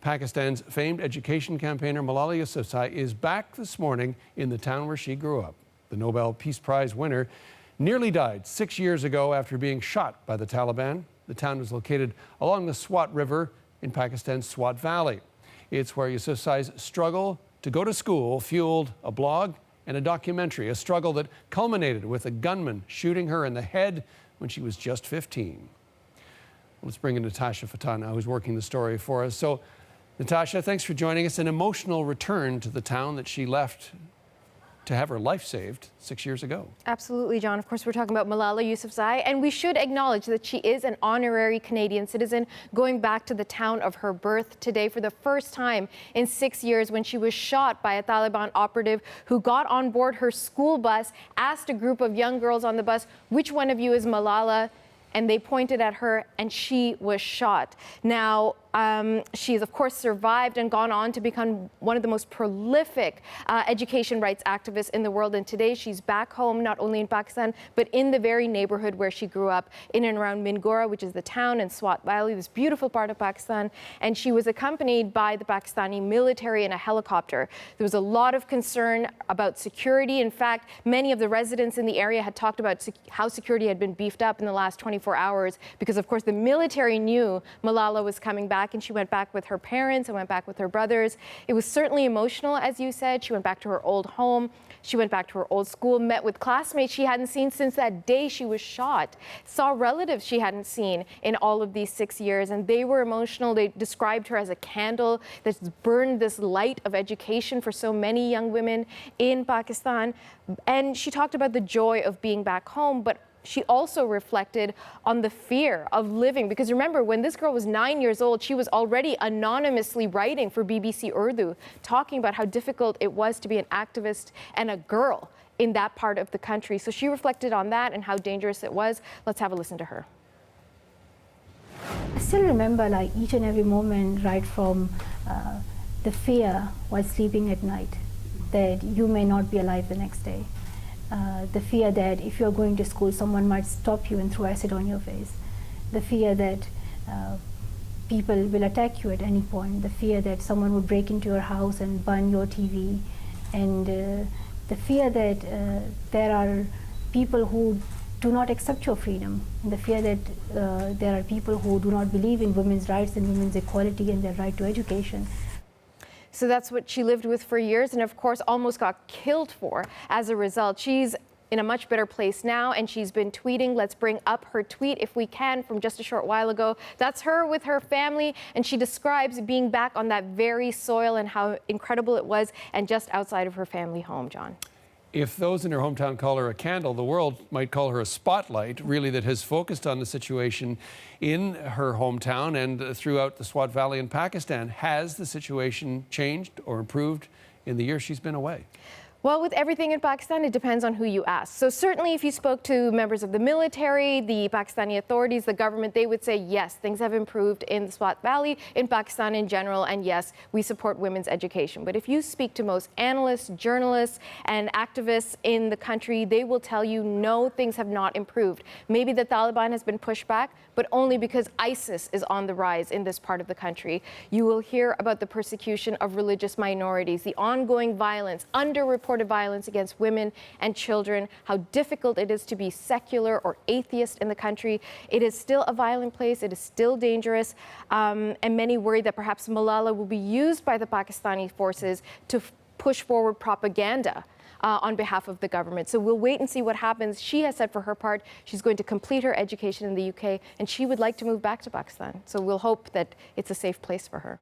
Pakistan's famed education campaigner Malala Yousafzai is back this morning in the town where she grew up. The Nobel Peace Prize winner nearly died 6 years ago after being shot by the Taliban. The town is located along the Swat River in Pakistan's Swat Valley. It's where Yousafzai's struggle to go to school fueled a blog and a documentary, a struggle that culminated with a gunman shooting her in the head when she was just 15. Let's bring in Natasha Fatah now, who's working the story for us. So, Natasha, thanks for joining us. An emotional return to the town that she left to have her life saved 6 years ago. Absolutely, John. Of course, we're talking about Malala Yousafzai, and we should acknowledge that she is an honorary Canadian citizen going back to the town of her birth today for the first time in 6 years when she was shot by a Taliban operative who got on board her school bus, asked a group of young girls on the bus, "Which one of you is Malala?" And they pointed at her, and she was shot. Now, she has, of course, survived and gone on to become one of the most prolific education rights activists in the world. And today she's back home, not only in Pakistan, but in the very neighborhood where she grew up, in and around Mingora, which is the town in Swat Valley, this beautiful part of Pakistan. And she was accompanied by the Pakistani military in a helicopter. There was a lot of concern about security. In fact, many of the residents in the area had talked about how security had been beefed up in the last 24 hours because, of course, the military knew Malala was coming back, and she went back with her parents and went back with her brothers. It was certainly emotional, as you said. She went back to her old home. She went back to her old school, met with classmates she hadn't seen since that day she was shot, saw relatives she hadn't seen in all of these 6 years, and they were emotional. They described her as a candle that's burned this light of education for so many young women in Pakistan. And she talked about the joy of being back home, but she also reflected on the fear of living, because remember, when this girl was 9 years old, she was already anonymously writing for BBC Urdu, talking about how difficult it was to be an activist and a girl in that part of the country. So she reflected on that and how dangerous it was. Let's have a listen to her. I still remember each and every moment, right from the fear while sleeping at night that you may not be alive the next day. The fear that if you're going to school, someone might stop you and throw acid on your face. The fear that people will attack you at any point. The fear that someone would break into your house and burn your TV. And the fear that there are people who do not accept your freedom. And the fear that there are people who do not believe in women's rights and women's equality and their right to education. So that's what she lived with for years, and of course almost got killed for as a result. She's in a much better place now, and she's been tweeting. Let's bring up her tweet if we can from just a short while ago. That's her with her family, and she describes being back on that very soil and how incredible it was, and just outside of her family home, John. If those in her hometown call her a candle, the world might call her a spotlight, really, that has focused on the situation in her hometown and throughout the Swat Valley in Pakistan. Has the situation changed or improved in the year she's been away? Well, with everything in Pakistan, it depends on who you ask. So certainly if you spoke to members of the military, the Pakistani authorities, the government, they would say, yes, things have improved in the Swat Valley, in Pakistan in general, and yes, we support women's education. But if you speak to most analysts, journalists, and activists in the country, they will tell you, no, things have not improved. Maybe the Taliban has been pushed back, but only because ISIS is on the rise in this part of the country. You will hear about the persecution of religious minorities, the ongoing violence, underreported violence against women and children, how difficult it is to be secular or atheist in the country. It is still a violent place. It is still dangerous. And many worry that perhaps Malala will be used by the Pakistani forces to push forward propaganda on behalf of the government. So we'll wait and see what happens. She has said for her part, she's going to complete her education in the UK, and she would like to move back to Pakistan. So we'll hope that it's a safe place for her.